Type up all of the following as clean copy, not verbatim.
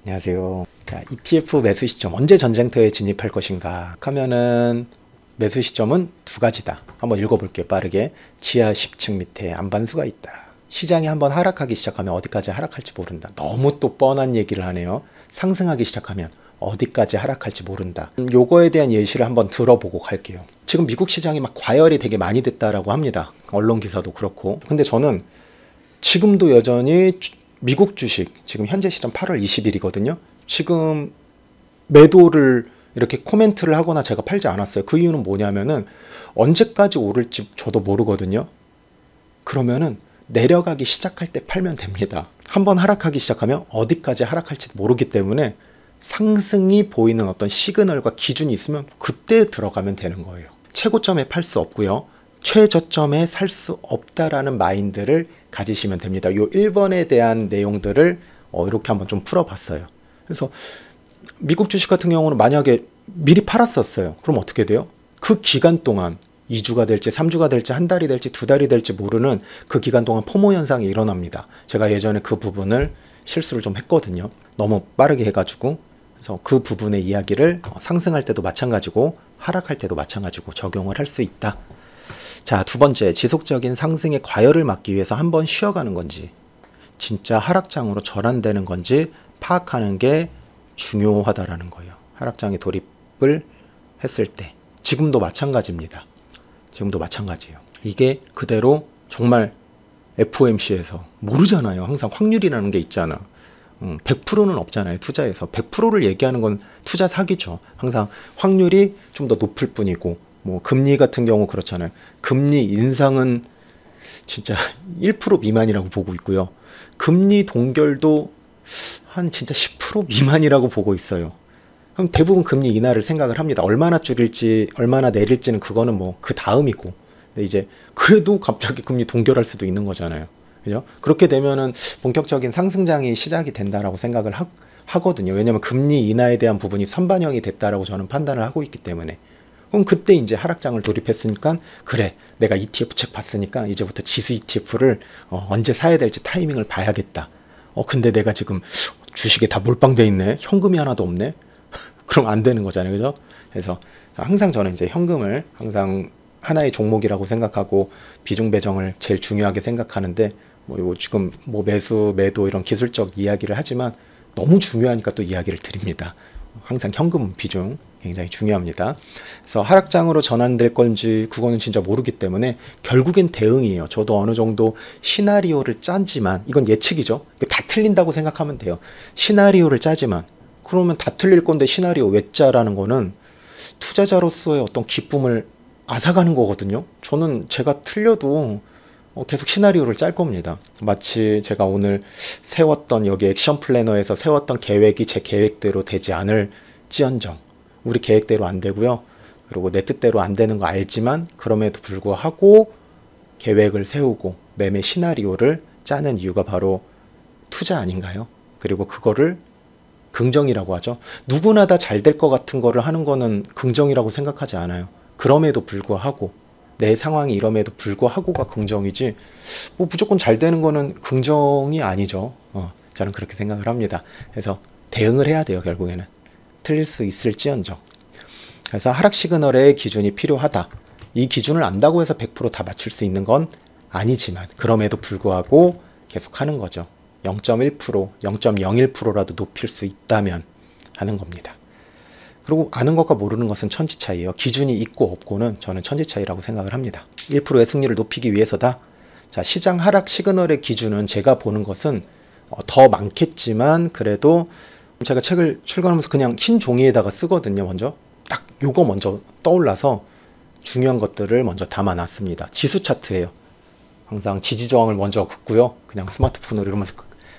안녕하세요. 자, ETF 매수 시점 언제 전쟁터에 진입할 것인가 하면은 매수 시점은 두 가지다. 한번 읽어볼게요. 빠르게. 지하 10층 밑에 안반수가 있다. 시장이 한번 하락하기 시작하면 어디까지 하락할지 모른다. 너무 또 뻔한 얘기를 하네요. 상승하기 시작하면 어디까지 하락할지 모른다. 요거에 대한 예시를 한번 들어보고 갈게요. 지금 미국 시장이 막 과열이 되게 많이 됐다라고 합니다. 언론 기사도 그렇고. 근데 저는 지금도 여전히 미국 주식 지금 현재 시점 8월 20일이거든요. 지금 매도를 이렇게 코멘트를 하거나 제가 팔지 않았어요. 그 이유는 뭐냐면은 언제까지 오를지 저도 모르거든요. 그러면은 내려가기 시작할 때 팔면 됩니다. 한번 하락하기 시작하면 어디까지 하락할지 모르기 때문에 상승이 보이는 어떤 시그널과 기준이 있으면 그때 들어가면 되는 거예요. 최고점에 팔 수 없고요. 최저점에 살 수 없다라는 마인드를 가지시면 됩니다. 요 1번에 대한 내용들을 이렇게 한번 좀 풀어봤어요. 그래서 미국 주식 같은 경우는 만약에 미리 팔았었어요. 그럼 어떻게 돼요? 그 기간 동안 2주가 될지 3주가 될지 한 달이 될지 두 달이 될지 모르는 그 기간 동안 포모 현상이 일어납니다. 제가 예전에 그 부분을 실수를 좀 했거든요. 너무 빠르게 해가지고. 그래서 그 부분의 이야기를 상승할 때도 마찬가지고 하락할 때도 마찬가지고 적용을 할 수 있다. 자, 두 번째, 지속적인 상승의 과열을 막기 위해서 한번 쉬어가는 건지 진짜 하락장으로 전환되는 건지 파악하는 게 중요하다라는 거예요. 하락장에 돌입을 했을 때 지금도 마찬가지입니다. 지금도 마찬가지예요. 이게 그대로 정말 FOMC에서 모르잖아요. 항상 확률이라는 게 있잖아. 100%는 없잖아요. 투자에서 100%를 얘기하는 건 투자 사기죠. 항상 확률이 좀 더 높을 뿐이고, 뭐 금리 같은 경우 그렇잖아요. 금리 인상은 진짜 1% 미만이라고 보고 있고요. 금리 동결도 한 진짜 10% 미만이라고 보고 있어요. 그럼 대부분 금리 인하를 생각을 합니다. 얼마나 줄일지 얼마나 내릴지는 그거는 뭐 그 다음이고, 근데 이제 그래도 갑자기 금리 동결할 수도 있는 거잖아요. 그죠? 그렇게 되면은 본격적인 상승장이 시작이 된다라고 생각을 하거든요. 왜냐면 금리 인하에 대한 부분이 선반영이 됐다라고 저는 판단을 하고 있기 때문에. 그럼 그때 이제 하락장을 돌입했으니까, 그래, 내가 ETF 책 봤으니까 이제부터 지수 ETF를 언제 사야 될지 타이밍을 봐야겠다. 근데 내가 지금 주식에 다 몰빵돼 있네. 현금이 하나도 없네. 그럼 안 되는 거잖아요. 그죠? 그래서 항상 저는 이제 현금을 항상 하나의 종목이라고 생각하고 비중 배정을 제일 중요하게 생각하는데, 뭐 지금 뭐 매수, 매도 이런 기술적 이야기를 하지만 너무 중요하니까 또 이야기를 드립니다. 항상 현금 비중 굉장히 중요합니다. 그래서 하락장으로 전환될 건지 그거는 진짜 모르기 때문에 결국엔 대응이에요. 저도 어느 정도 시나리오를 짰지만, 이건 예측이죠. 다 틀린다고 생각하면 돼요. 시나리오를 짜지만, 그러면 다 틀릴 건데 시나리오 왜 짜라는 거는 투자자로서의 어떤 기쁨을 앗아가는 거거든요. 저는 제가 틀려도 계속 시나리오를 짤 겁니다. 마치 제가 오늘 세웠던 여기 액션 플래너에서 세웠던 계획이 제 계획대로 되지 않을지언정, 우리 계획대로 안 되고요. 그리고 내 뜻대로 안 되는 거 알지만 그럼에도 불구하고 계획을 세우고 매매 시나리오를 짜는 이유가 바로 투자 아닌가요? 그리고 그거를 긍정이라고 하죠. 누구나 다 잘 될 것 같은 거를 하는 거는 긍정이라고 생각하지 않아요. 그럼에도 불구하고, 내 상황이 이럼에도 불구하고가 긍정이지, 뭐 무조건 잘 되는 거는 긍정이 아니죠. 저는 그렇게 생각을 합니다. 그래서 대응을 해야 돼요. 결국에는 틀릴 수 있을지언정. 그래서 하락 시그널의 기준이 필요하다. 이 기준을 안다고 해서 100% 다 맞출 수 있는 건 아니지만 그럼에도 불구하고 계속 하는 거죠. 0.1%, 0.01%라도 높일 수 있다면 하는 겁니다. 그리고 아는 것과 모르는 것은 천지 차이예요. 기준이 있고 없고는 저는 천지 차이라고 생각을 합니다. 1%의 승률을 높이기 위해서다. 자, 시장 하락 시그널의 기준은 제가 보는 것은 더 많겠지만, 그래도 제가 책을 출간하면서 그냥 흰 종이에다가 쓰거든요. 먼저 딱 요거 먼저 떠올라서 중요한 것들을 먼저 담아놨습니다. 지수 차트예요. 항상 지지저항을 먼저 긋고요. 그냥 스마트폰으로 이러면서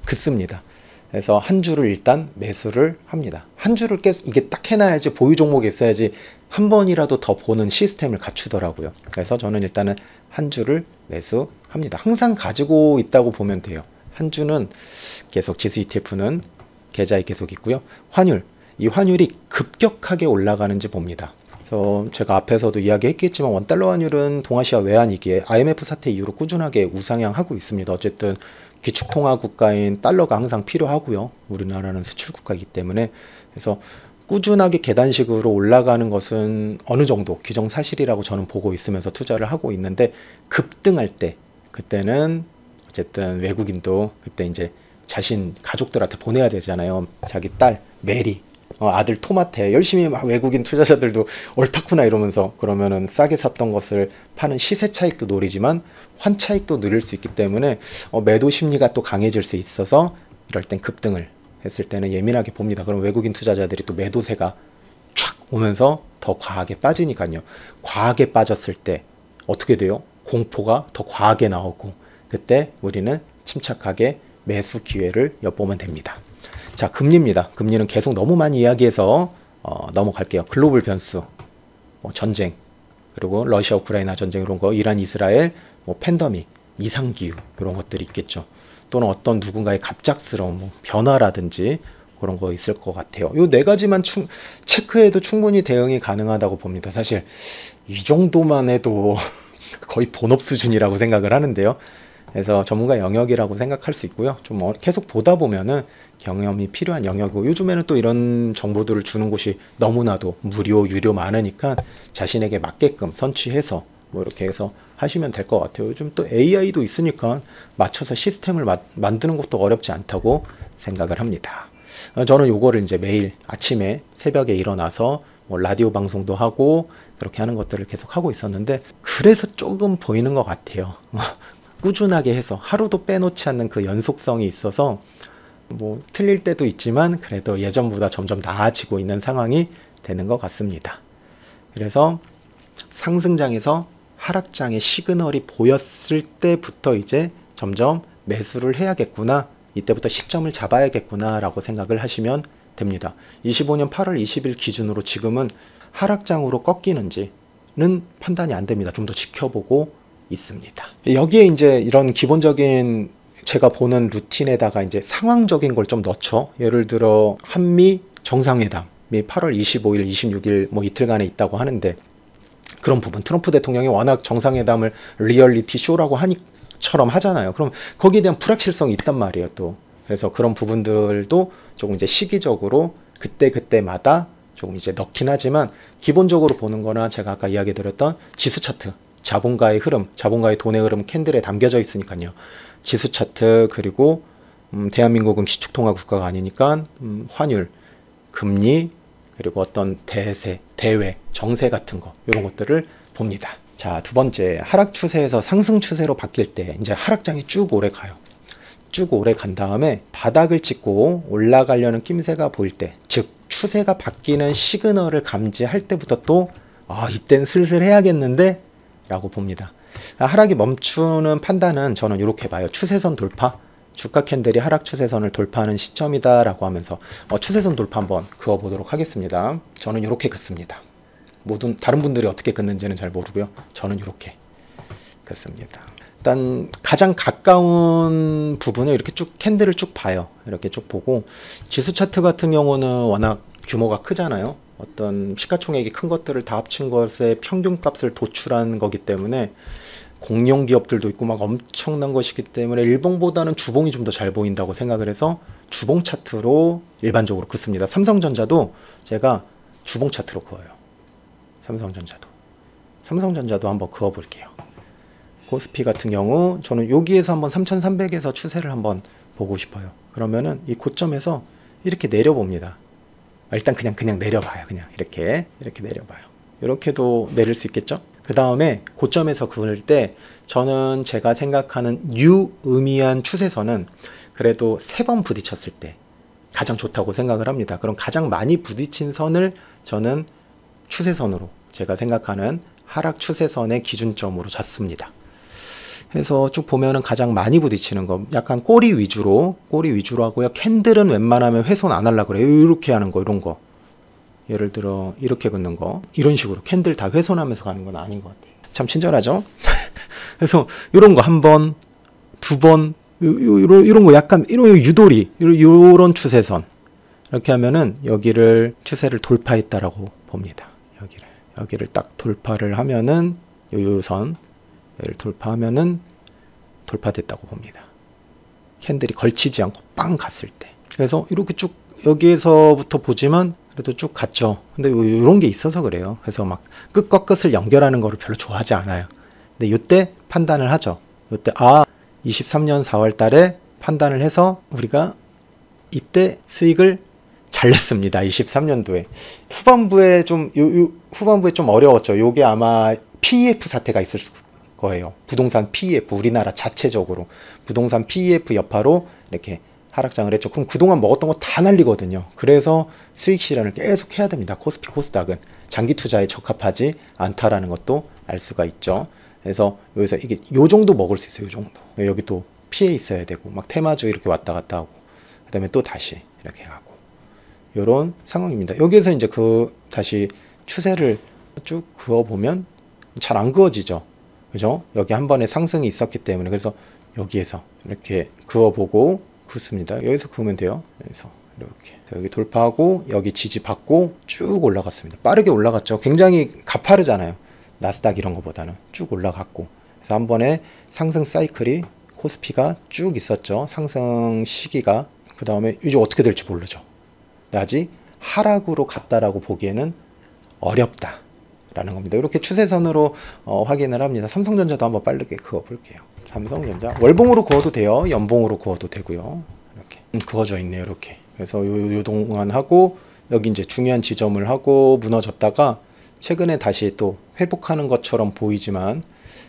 긋습니다. 그래서 한 주를 일단 매수를 합니다. 한 주를 계속 이게 딱 해놔야지, 보유 종목이 있어야지 한 번이라도 더 보는 시스템을 갖추더라고요. 그래서 저는 일단은 한 주를 매수합니다. 항상 가지고 있다고 보면 돼요. 한 주는 계속 지수 ETF는 계좌에 계속 있고요. 환율, 이 환율이 급격하게 올라가는지 봅니다. 그래서 제가 앞에서도 이야기했겠지만 원달러 환율은 동아시아 외환위기에 IMF 사태 이후로 꾸준하게 우상향하고 있습니다. 어쨌든 기축통화 국가인 달러가 항상 필요하고요. 우리나라는 수출 국가이기 때문에. 그래서 꾸준하게 계단식으로 올라가는 것은 어느 정도 기정사실이라고 저는 보고 있으면서 투자를 하고 있는데, 급등할 때, 그때는 어쨌든 외국인도 그때 이제 자신 가족들한테 보내야 되잖아요. 자기 딸 메리, 아들 토마테, 열심히 막 외국인 투자자들도 옳다구나 이러면서, 그러면은 싸게 샀던 것을 파는 시세 차익도 노리지만 환 차익도 누릴 수 있기 때문에 매도 심리가 또 강해질 수 있어서, 이럴 땐 급등을 했을 때는 예민하게 봅니다. 그럼 외국인 투자자들이 또 매도세가 촥 오면서 더 과하게 빠지니까요. 과하게 빠졌을 때 어떻게 돼요? 공포가 더 과하게 나오고, 그때 우리는 침착하게 매수 기회를 엿보면 됩니다. 자, 금리입니다. 금리는 계속 너무 많이 이야기해서 넘어갈게요. 글로벌 변수, 전쟁, 그리고 러시아 우크라이나 전쟁 이런 거, 이란 이스라엘, 팬데믹, 이상기후 이런 것들이 있겠죠. 또는 어떤 누군가의 갑작스러운 변화라든지 그런 거 있을 것 같아요. 요 네 가지만 체크해도 충분히 대응이 가능하다고 봅니다. 사실 이 정도만 해도 거의 본업 수준이라고 생각을 하는데요. 그래서 전문가 영역이라고 생각할 수 있고요. 좀 계속 보다 보면은 경험이 필요한 영역이고, 요즘에는 또 이런 정보들을 주는 곳이 너무나도 무료, 유료 많으니까 자신에게 맞게끔 선취해서 이렇게 해서 하시면 될 것 같아요. 요즘 또 AI도 있으니까 맞춰서 시스템을 만드는 것도 어렵지 않다고 생각을 합니다. 저는 요거를 이제 매일 아침에 새벽에 일어나서 라디오 방송도 하고 그렇게 하는 것들을 계속 하고 있었는데, 그래서 조금 보이는 것 같아요. 꾸준하게 해서 하루도 빼놓지 않는 그 연속성이 있어서 틀릴 때도 있지만 그래도 예전보다 점점 나아지고 있는 상황이 되는 것 같습니다. 그래서 상승장에서 하락장의 시그널이 보였을 때부터 이제 점점 매수를 해야겠구나, 이때부터 시점을 잡아야겠구나 라고 생각을 하시면 됩니다. 25년 8월 20일 기준으로 지금은 하락장으로 꺾이는지는 판단이 안 됩니다. 좀 더 지켜보고 있습니다. 여기에 이제 이런 기본적인 제가 보는 루틴에다가 이제 상황적인 걸 좀 넣죠. 예를 들어 한미 정상회담이 8월 25일, 26일 이틀간에 있다고 하는데, 그런 부분, 트럼프 대통령이 워낙 정상회담을 리얼리티 쇼라고 처럼 하잖아요. 그럼 거기에 대한 불확실성이 있단 말이에요, 또. 그래서 그런 부분들도 조금 이제 시기적으로 그때마다 조금 이제 넣긴 하지만, 기본적으로 보는 거나 제가 아까 이야기 드렸던 지수 차트, 자본가의 흐름, 자본가의 돈의 흐름 캔들에 담겨져 있으니까요. 지수 차트, 그리고 대한민국은 기축통화 국가가 아니니까 환율, 금리, 그리고 어떤 대세, 대외, 정세 같은 거, 이런 것들을 봅니다. 자, 두 번째, 하락 추세에서 상승 추세로 바뀔 때 이제 하락장이 쭉 오래 가요. 쭉 오래 간 다음에 바닥을 찍고 올라가려는 낌새가 보일 때, 즉 추세가 바뀌는 시그널을 감지할 때부터 또 이땐 슬슬 해야겠는데 라고 봅니다. 하락이 멈추는 판단은 저는 이렇게 봐요. 추세선 돌파, 주가 캔들이 하락 추세선을 돌파하는 시점이다 라고 하면서 추세선 돌파 한번 그어보도록 하겠습니다. 저는 이렇게 긋습니다. 다른 분들이 어떻게 긋는지는 잘 모르고요. 저는 이렇게 긋습니다. 일단 가장 가까운 부분을 이렇게 쭉 캔들을 쭉 봐요. 이렇게 쭉 보고, 지수 차트 같은 경우는 워낙 규모가 크잖아요. 어떤 시가총액이 큰 것들을 다 합친 것의 평균값을 도출한 거기 때문에, 공룡 기업들도 있고 막 엄청난 것이기 때문에 일봉보다는 주봉이 좀 더 잘 보인다고 생각을 해서 주봉 차트로 일반적으로 긋습니다. 삼성전자도 제가 주봉 차트로 그어요. 삼성전자도 한번 그어 볼게요. 코스피 같은 경우 저는 여기에서 한번 3300에서 추세를 한번 보고 싶어요. 그러면은 이 고점에서 이렇게 내려봅니다. 일단 그냥 내려봐요. 그냥 이렇게 내려봐요. 이렇게도 내릴 수 있겠죠? 그 다음에 고점에서 그을 때 저는 제가 생각하는 유의미한 추세선은 그래도 3번 부딪혔을 때 가장 좋다고 생각을 합니다. 그럼 가장 많이 부딪힌 선을 저는 추세선으로, 제가 생각하는 하락 추세선의 기준점으로 잡습니다. 해서 쭉 보면은 가장 많이 부딪히는 거, 약간 꼬리 위주로 하고요. 캔들은 웬만하면 훼손 안 하려고 그래요. 이렇게 하는 거, 이런 거. 예를 들어 이렇게 긋는 거, 이런 식으로 캔들 다 훼손하면서 가는 건 아닌 것 같아요. 참 친절하죠? 그래서 이런 거 한 번, 두 번, 이런 거 약간 이런 유도리, 이런 추세선 이렇게 하면은 여기를 추세를 돌파했다라고 봅니다. 여기를 딱 돌파를 하면은 요선을 돌파하면은 돌파됐다고 봅니다. 캔들이 걸치지 않고 빵 갔을 때. 그래서 이렇게 쭉 여기에서부터 보지만 그래도 쭉 갔죠. 근데 이런 게 있어서 그래요. 그래서 막 끝과 끝을 연결하는 거를 별로 좋아하지 않아요. 근데 이때 판단을 하죠. 이때 23년 4월 달에 판단을 해서 우리가 이때 수익을 잘 냈습니다. 23년도에. 후반부에 좀 어려웠죠. 요게 아마 PEF 사태가 있을 거예요. 부동산 PEF, 우리나라 자체적으로 부동산 PEF 여파로 이렇게 하락장을 했죠. 그럼 그동안 먹었던 거 다 날리거든요. 그래서 수익 실현을 계속 해야 됩니다. 코스피 코스닥은 장기 투자에 적합하지 않다라는 것도 알 수가 있죠. 그래서 여기서 이게 요 정도 먹을 수 있어요. 요 정도. 여기 또 피해 있어야 되고 막 테마주 이렇게 왔다 갔다 하고 그다음에 또 다시 이렇게 하고 요런 상황입니다. 여기에서 이제 다시 추세를 쭉 그어 보면 잘 안 그어지죠. 그죠? 여기 한 번에 상승이 있었기 때문에 그래서 여기에서 이렇게 그어보고 긋습니다. 여기서 그으면 돼요. 그래서 이렇게 여기 돌파하고 여기 지지 받고 쭉 올라갔습니다. 빠르게 올라갔죠. 굉장히 가파르잖아요. 나스닥 이런 거보다는 쭉 올라갔고 그래서 한 번에 상승 사이클이 코스피가 쭉 있었죠. 상승 시기가. 그 다음에 이제 어떻게 될지 모르죠. 아직 하락으로 갔다라고 보기에는 어렵다 라는 겁니다. 이렇게 추세선으로 확인을 합니다. 삼성전자도 한번 빠르게 그어 볼게요. 삼성전자 월봉으로 그어도 돼요. 연봉으로 그어도 되고요. 이렇게 그어져 있네요. 이렇게. 그래서 요 동안 하고 여기 이제 중요한 지점을 하고 무너졌다가 최근에 다시 또 회복하는 것처럼 보이지만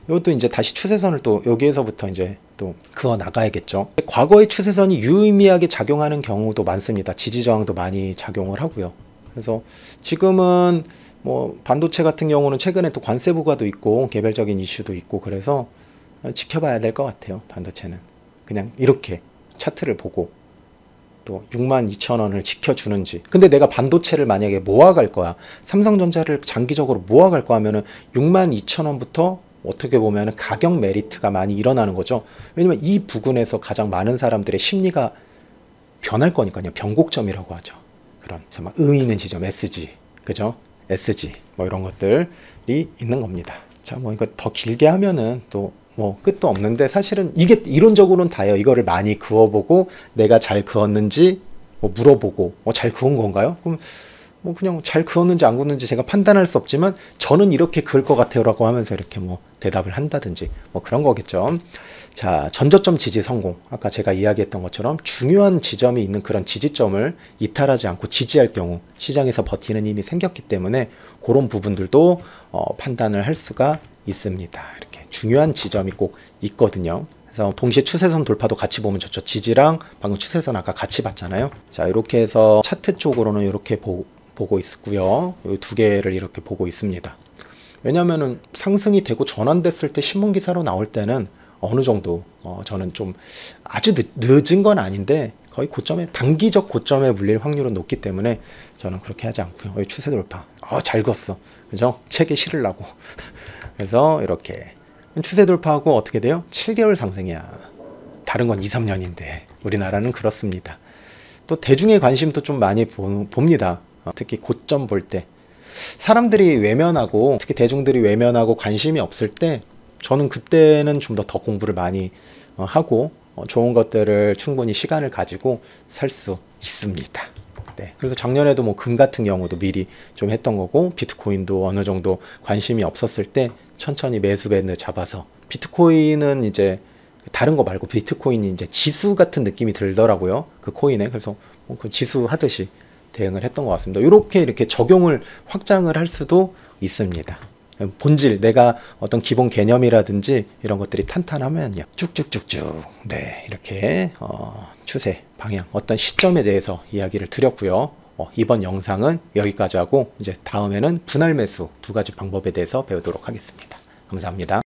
이것도 이제 다시 추세선을 또 여기에서부터 이제 또 그어 나가야겠죠. 과거의 추세선이 유의미하게 작용하는 경우도 많습니다. 지지 저항도 많이 작용을 하고요. 그래서 지금은 뭐 반도체 같은 경우는 최근에 또 관세 부과도 있고 개별적인 이슈도 있고 그래서 지켜봐야 될 것 같아요. 반도체는 그냥 이렇게 차트를 보고 또 62,000원을 지켜주는지. 근데 내가 반도체를 만약에 모아갈 거야, 삼성전자를 장기적으로 모아갈 거 하면은 62,000원부터 어떻게 보면 가격 메리트가 많이 일어나는 거죠. 왜냐면 이 부근에서 가장 많은 사람들의 심리가 변할 거니까요. 변곡점이라고 하죠. 그런 막 의미 있는 지점 SG, 그죠? SG 뭐 이런 것들이 있는 겁니다. 자, 뭐 이거 더 길게 하면은 또 뭐 끝도 없는데 사실은 이게 이론적으로는 다예요. 이거를 많이 그어보고 내가 잘 그었는지 뭐 물어보고 잘 그은 건가요? 그럼 뭐 그냥 잘 그었는지 안 그었는지 제가 판단할 수 없지만 저는 이렇게 그을 것 같아요라고 하면서 이렇게 뭐 대답을 한다든지 뭐 그런 거겠죠. 자, 전저점 지지 성공. 아까 제가 이야기했던 것처럼 중요한 지점이 있는 그런 지지점을 이탈하지 않고 지지할 경우 시장에서 버티는 힘이 생겼기 때문에 그런 부분들도 판단을 할 수가 있습니다. 이렇게 중요한 지점이 꼭 있거든요. 그래서 동시에 추세선 돌파도 같이 보면 좋죠. 지지랑 방금 추세선 아까 같이 봤잖아요. 자, 이렇게 해서 차트 쪽으로는 이렇게 보고 있고요. 이 두 개를 이렇게 보고 있습니다. 왜냐하면은 상승이 되고 전환됐을 때 신문 기사로 나올 때는 어느 정도 저는 좀 아주 늦은 건 아닌데 거의 고점에 단기적 고점에 물릴 확률은 높기 때문에 저는 그렇게 하지 않고요. 여기 추세 돌파. 잘 그었어. 그죠? 책에 실으려고. 그래서 이렇게 추세 돌파하고 어떻게 돼요? 7개월 상승이야. 다른 건 2, 3년인데 우리나라는 그렇습니다. 또 대중의 관심도 좀 많이 봅니다. 특히 고점 볼 때 사람들이 외면하고 특히 대중들이 외면하고 관심이 없을 때 저는 그때는 좀 더 공부를 많이 하고 좋은 것들을 충분히 시간을 가지고 살 수 있습니다. 네, 그래서 작년에도 뭐 금 같은 경우도 미리 좀 했던 거고 비트코인도 어느 정도 관심이 없었을 때 천천히 매수 밴드 잡아서 비트코인은 이제 다른 거 말고 비트코인이 이제 지수 같은 느낌이 들더라고요. 그 코인에. 그래서 그 지수 하듯이 대응을 했던 것 같습니다. 이렇게 적용을 확장을 할 수도 있습니다. 본질, 내가 어떤 기본 개념이라든지 이런 것들이 탄탄하면요. 쭉쭉쭉쭉. 네, 이렇게 추세, 방향, 어떤 시점에 대해서 이야기를 드렸고요. 이번 영상은 여기까지 하고 이제 다음에는 분할 매수 두 가지 방법에 대해서 배우도록 하겠습니다. 감사합니다.